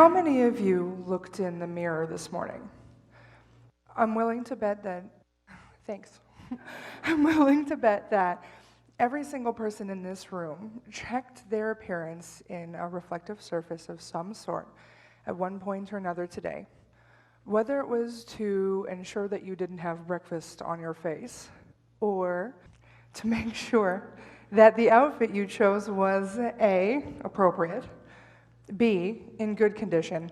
How many of you looked in the mirror this morning? I'm willing to bet that, thanks. I'm willing to bet that every single person in this room checked their appearance in a reflective surface of some sort at one point or another today. Whether it was to ensure that you didn't have breakfast on your face, or to make sure that the outfit you chose was A, appropriate, B, in good condition,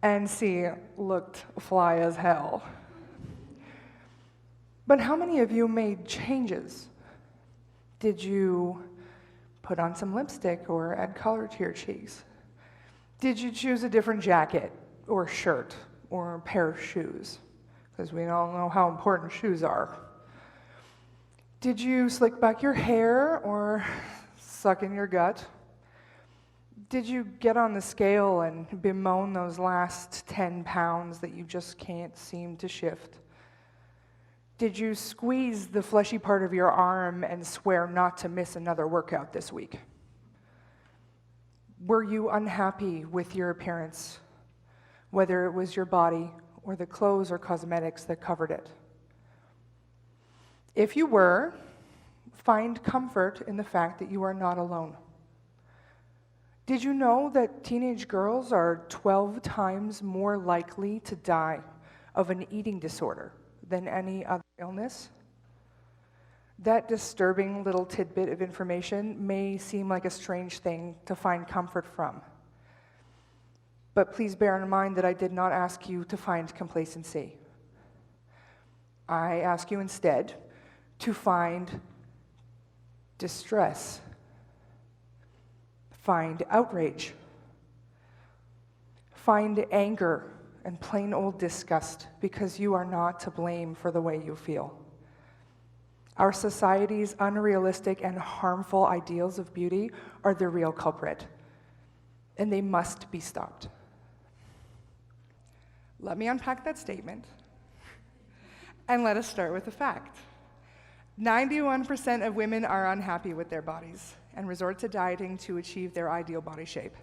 and C, looked fly as hell. But how many of you made changes? Did you put on some lipstick or add color to your cheeks? Did you choose a different jacket or shirt or pair of shoes? Because we all know how important shoes are. Did you slick back your hair or suck in your gut? Did you get on the scale and bemoan those last 10 pounds that you just can't seem to shift? Did you squeeze the fleshy part of your arm and swear not to miss another workout this week? Were you unhappy with your appearance, whether it was your body or the clothes or cosmetics that covered it? If you were, find comfort in the fact that you are not alone. Did you know that teenage girls are 12 times more likely to die of an eating disorder than any other illness? That disturbing little tidbit of information may seem like a strange thing to find comfort from. But please bear in mind that I did not ask you to find complacency. I ask you instead to find distress, find outrage, find anger and plain old disgust, because you are not to blame for the way you feel. Our society's unrealistic and harmful ideals of beauty are the real culprit, and they must be stopped. Let me unpack that statement, and let us start with a fact. 91% of women are unhappy with their bodies and resort to dieting to achieve their ideal body shape.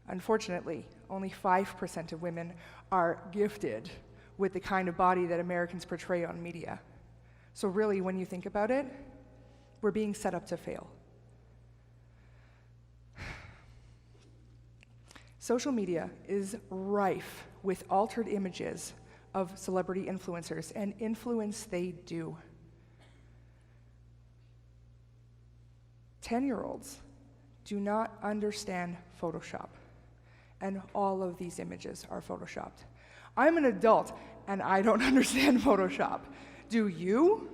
Unfortunately, only 5% of women are gifted with the kind of body that Americans portray on media. So really, when you think about it, we're being set up to fail. Social media is rife with altered images of celebrity influencers, and influence they do. 10-year-olds do not understand Photoshop, and all of these images are Photoshopped. I'm an adult, and I don't understand Photoshop. Do you?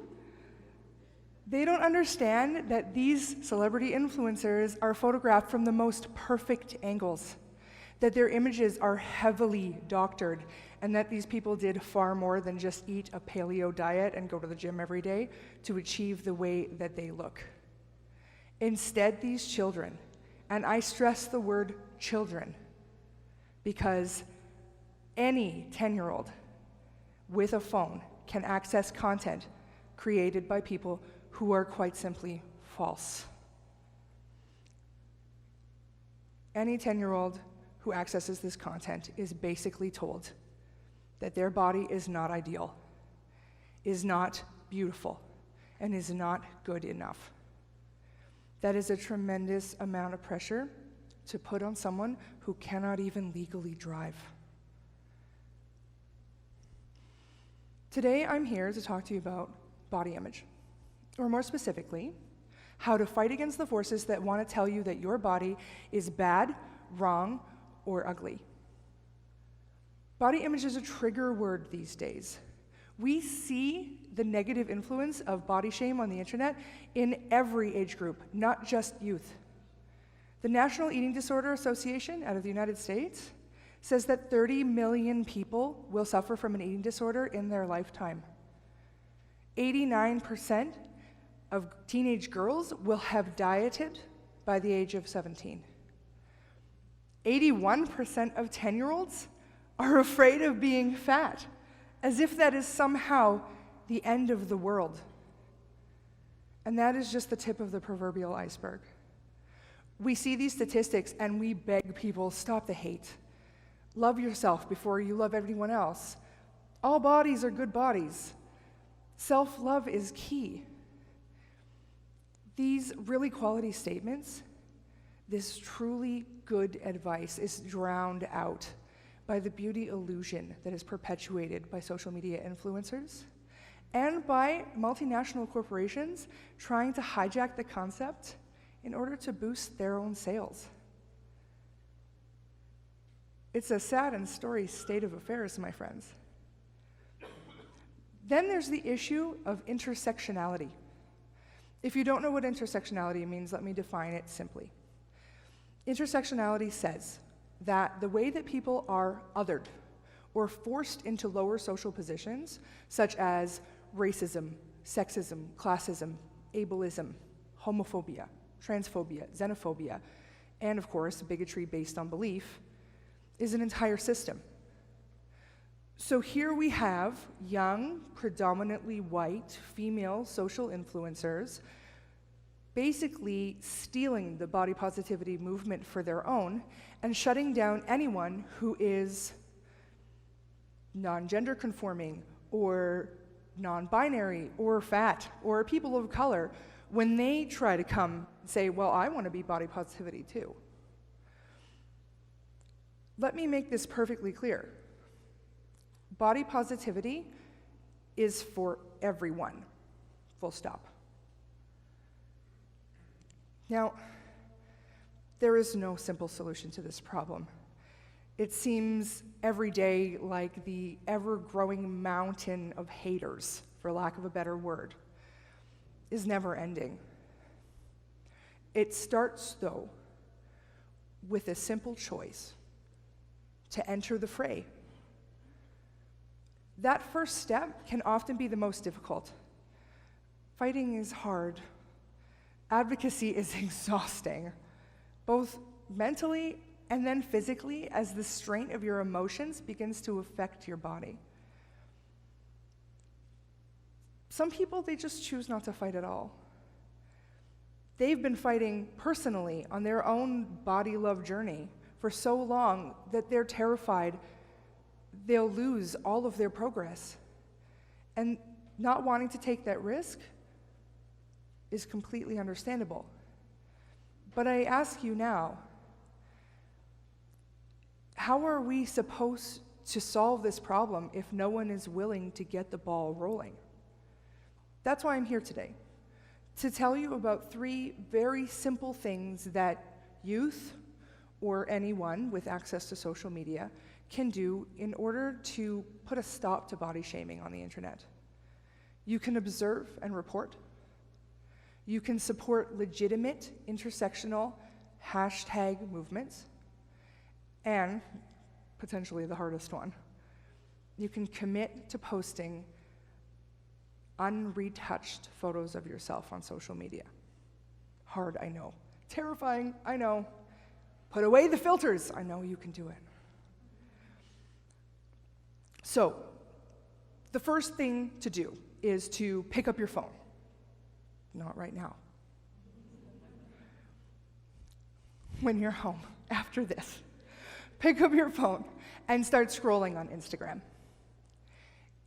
They don't understand that these celebrity influencers are photographed from the most perfect angles, that their images are heavily doctored, and that these people did far more than just eat a paleo diet and go to the gym every day to achieve the way that they look. Instead, these children, and I stress the word children, because any 10-year-old with a phone can access content created by people who are quite simply false. Any 10-year-old who accesses this content is basically told that their body is not ideal, is not beautiful, and is not good enough. That is a tremendous amount of pressure to put on someone who cannot even legally drive. Today, I'm here to talk to you about body image, or more specifically, how to fight against the forces that want to tell you that your body is bad, wrong, or ugly. Body image is a trigger word these days. We see the negative influence of body shame on the internet in every age group, not just youth. The National Eating Disorder Association out of the United States says that 30 million people will suffer from an eating disorder in their lifetime. 89% of teenage girls will have dieted by the age of 17. 81% of 10-year-olds are afraid of being fat, as if that is somehow the end of the world. And that is just the tip of the proverbial iceberg. We see these statistics and we beg people, stop the hate. Love yourself before you love everyone else. All bodies are good bodies. Self-love is key. These really quality statements, this truly good advice, is drowned out by the beauty illusion that is perpetuated by social media influencers and by multinational corporations trying to hijack the concept in order to boost their own sales. It's a sad and sorry state of affairs, my friends. Then there's the issue of intersectionality. If you don't know what intersectionality means, let me define it simply. Intersectionality says that the way that people are othered or forced into lower social positions, such as racism, sexism, classism, ableism, homophobia, transphobia, xenophobia, and of course, bigotry based on belief, is an entire system. So here we have young, predominantly white, female social influencers basically stealing the body positivity movement for their own and shutting down anyone who is non-gender conforming or non-binary or fat or people of color when they try to come and say, well, I want to be body positivity too. Let me make this perfectly clear. Body positivity is for everyone, full stop. Now, there is no simple solution to this problem. It seems every day like the ever-growing mountain of haters, for lack of a better word, is never ending. It starts, though, with a simple choice to enter the fray. That first step can often be the most difficult. Fighting is hard. Advocacy is exhausting, both mentally and then physically, as the strain of your emotions begins to affect your body. Some people, they just choose not to fight at all. They've been fighting personally on their own body love journey for so long that they're terrified they'll lose all of their progress. And not wanting to take that risk is completely understandable. But I ask you now, how are we supposed to solve this problem if no one is willing to get the ball rolling? That's why I'm here today, to tell you about 3 very simple things that youth or anyone with access to social media can do in order to put a stop to body shaming on the internet. You can observe and report. You can support legitimate intersectional hashtag movements. And, potentially the hardest one, you can commit to posting unretouched photos of yourself on social media. Hard, I know. Terrifying, I know. Put away the filters, I know you can do it. So, the first thing to do is to pick up your phone. Not right now. When you're home, after this, pick up your phone and start scrolling on Instagram.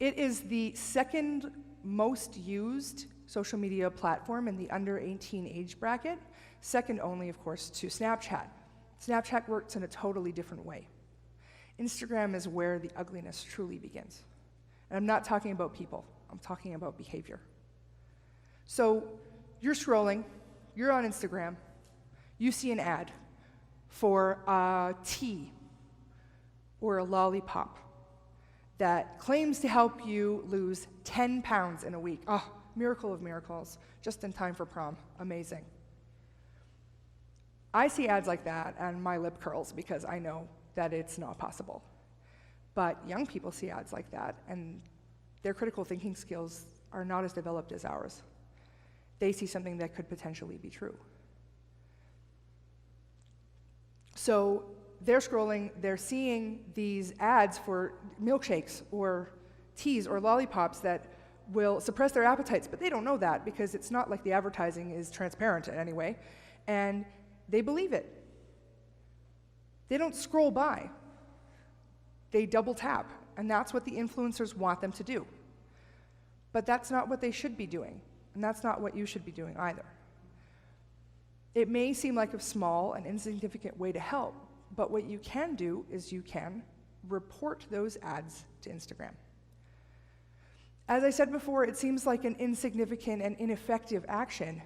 It is the second most used social media platform in the under 18 age bracket, second only, of course, to Snapchat. Snapchat works in a totally different way. Instagram is where the ugliness truly begins. And I'm not talking about people, I'm talking about behavior. So you're scrolling, you're on Instagram, you see an ad for a tea or a lollipop that claims to help you lose 10 pounds in a week. Oh, miracle of miracles, just in time for prom, amazing. I see ads like that and my lip curls because I know that it's not possible. But young people see ads like that and their critical thinking skills are not as developed as ours. They see something that could potentially be true. So they're scrolling, they're seeing these ads for milkshakes or teas or lollipops that will suppress their appetites, but they don't know that because it's not like the advertising is transparent in any way, and they believe it. They don't scroll by. They double tap, and that's what the influencers want them to do. But that's not what they should be doing, and that's not what you should be doing either. It may seem like a small and insignificant way to help, but what you can do is you can report those ads to Instagram. As I said before, it seems like an insignificant and ineffective action.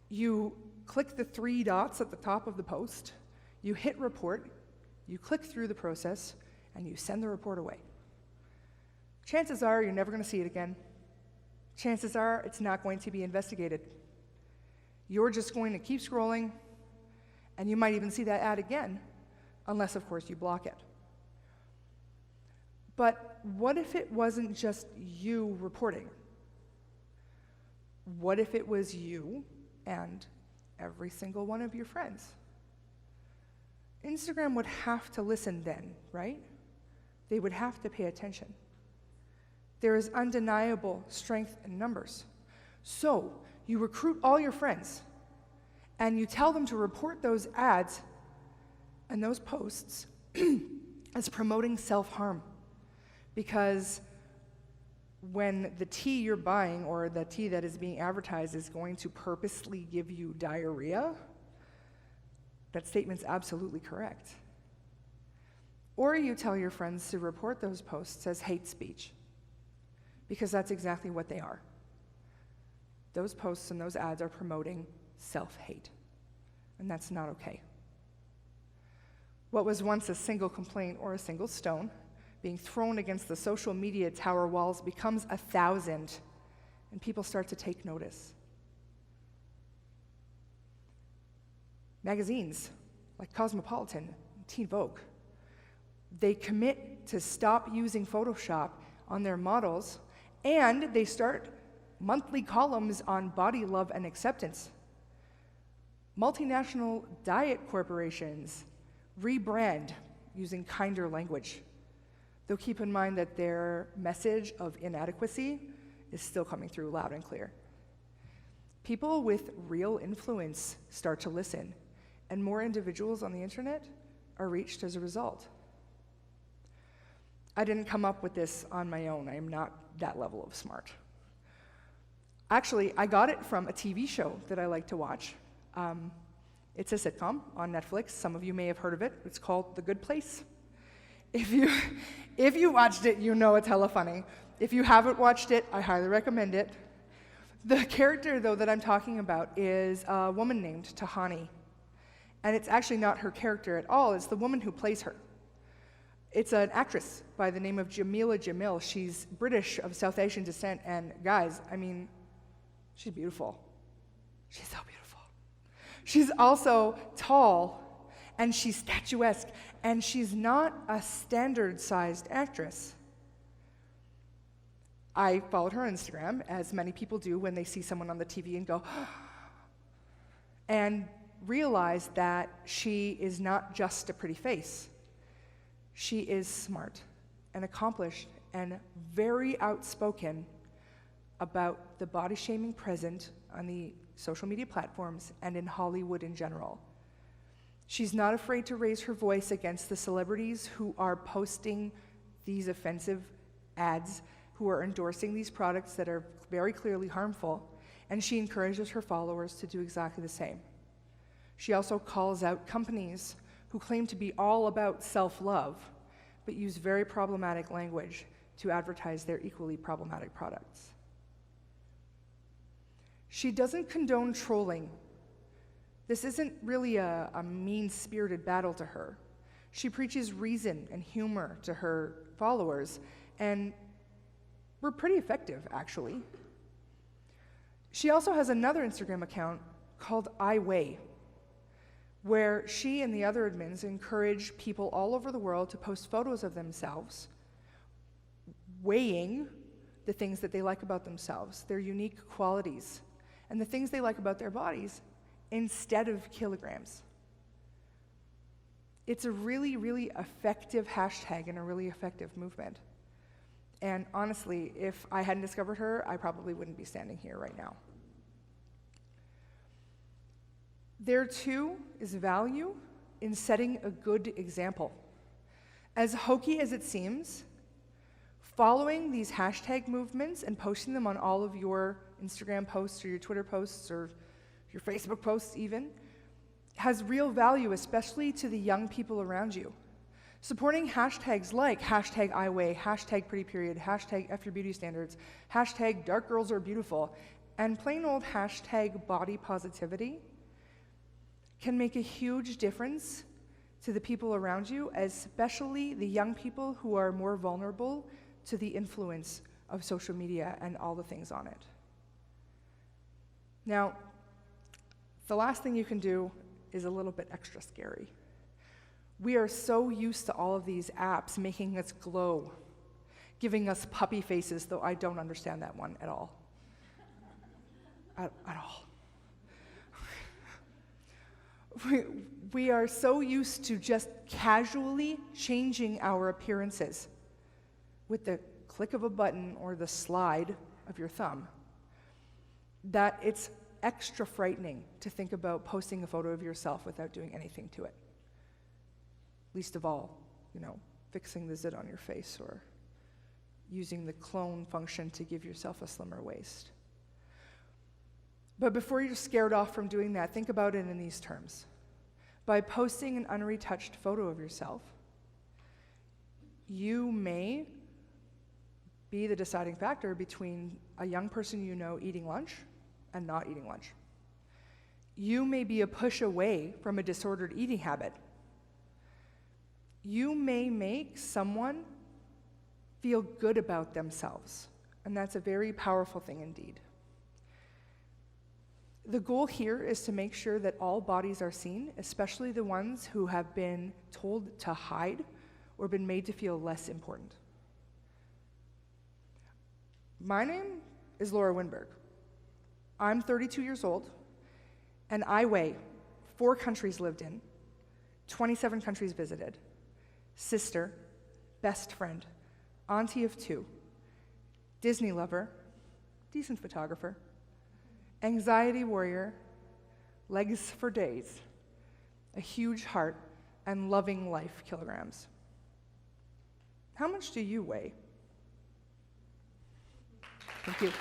You click the 3 dots at the top of the post, you hit report, you click through the process, and you send the report away. Chances are you're never going to see it again. Chances are it's not going to be investigated. You're just going to keep scrolling, and you might even see that ad again, unless, of course, you block it. But what if it wasn't just you reporting? What if it was you and every single one of your friends? Instagram would have to listen then, right? They would have to pay attention. There is undeniable strength in numbers. So you recruit all your friends, and you tell them to report those ads and those posts as promoting self-harm. Because when the tea you're buying or the tea that is being advertised is going to purposely give you diarrhea, that statement's absolutely correct. Or you tell your friends to report those posts as hate speech, because that's exactly what they are. Those posts and those ads are promoting self-hate, and that's not okay. What was once a single complaint or a single stone being thrown against the social media tower walls becomes 1,000, and people start to take notice. Magazines like Cosmopolitan, Teen Vogue, they commit to stop using Photoshop on their models, and they start monthly columns on body love and acceptance. Multinational diet corporations rebrand using kinder language, though keep in mind that their message of inadequacy is still coming through loud and clear. People with real influence start to listen, and more individuals on the internet are reached as a result. I didn't come up with this on my own. I am not that level of smart. Actually, I got it from a TV show that I like to watch. It's a sitcom on Netflix. Some of you may have heard of it. It's called The Good Place. If you watched it, you know it's hella funny. If you haven't watched it, I highly recommend it. The character, though, that I'm talking about is a woman named Tahani. And it's actually not her character at all. It's the woman who plays her. It's an actress by the name of Jameela Jamil. She's British of South Asian descent, and guys, I mean, she's beautiful. She's so beautiful. She's also tall, and she's statuesque, and she's not a standard-sized actress. I followed her on Instagram, as many people do when they see someone on the TV and go, and realized that she is not just a pretty face. She is smart and accomplished and very outspoken about the body shaming present on the social media platforms and in Hollywood in general. She's not afraid to raise her voice against the celebrities who are posting these offensive ads, who are endorsing these products that are very clearly harmful, and she encourages her followers to do exactly the same. She also calls out companies who claim to be all about self-love, but use very problematic language to advertise their equally problematic products. She doesn't condone trolling. This isn't really a mean-spirited battle to her. She preaches reason and humor to her followers, and we're pretty effective, actually. She also has another Instagram account called I Weigh, where she and the other admins encourage people all over the world to post photos of themselves, weighing the things that they like about themselves, their unique qualities, and the things they like about their bodies, instead of kilograms. It's a really, really effective hashtag and a really effective movement. And honestly, if I hadn't discovered her, I probably wouldn't be standing here right now. There, too, is value in setting a good example. As hokey as it seems, following these hashtag movements and posting them on all of your Instagram posts or your Twitter posts or your Facebook posts even, has real value, especially to the young people around you. Supporting hashtags like hashtag #IWeigh, hashtag pretty period, hashtag F your beauty standards, hashtag dark girls are beautiful, and plain old hashtag body positivity can make a huge difference to the people around you, especially the young people who are more vulnerable to the influence of social media and all the things on it. Now, the last thing you can do is a little bit extra scary. We are so used to all of these apps making us glow, giving us puppy faces, though I don't understand that one at all. At all. We are so used to just casually changing our appearances with the click of a button or the slide of your thumb that it's extra frightening to think about posting a photo of yourself without doing anything to it. Least of all, fixing the zit on your face or using the clone function to give yourself a slimmer waist. But before you're scared off from doing that, think about it in these terms. By posting an unretouched photo of yourself, you may be the deciding factor between a young person you know eating lunch and not eating lunch. You may be a push away from a disordered eating habit. You may make someone feel good about themselves, and that's a very powerful thing indeed. The goal here is to make sure that all bodies are seen, especially the ones who have been told to hide or been made to feel less important. My name is Laura Winberg. I'm 32 years old, and I weigh 4 countries lived in, 27 countries visited, sister, best friend, auntie of 2, Disney lover, decent photographer, anxiety warrior, legs for days, a huge heart, and loving life kilograms. How much do you weigh? Thank you.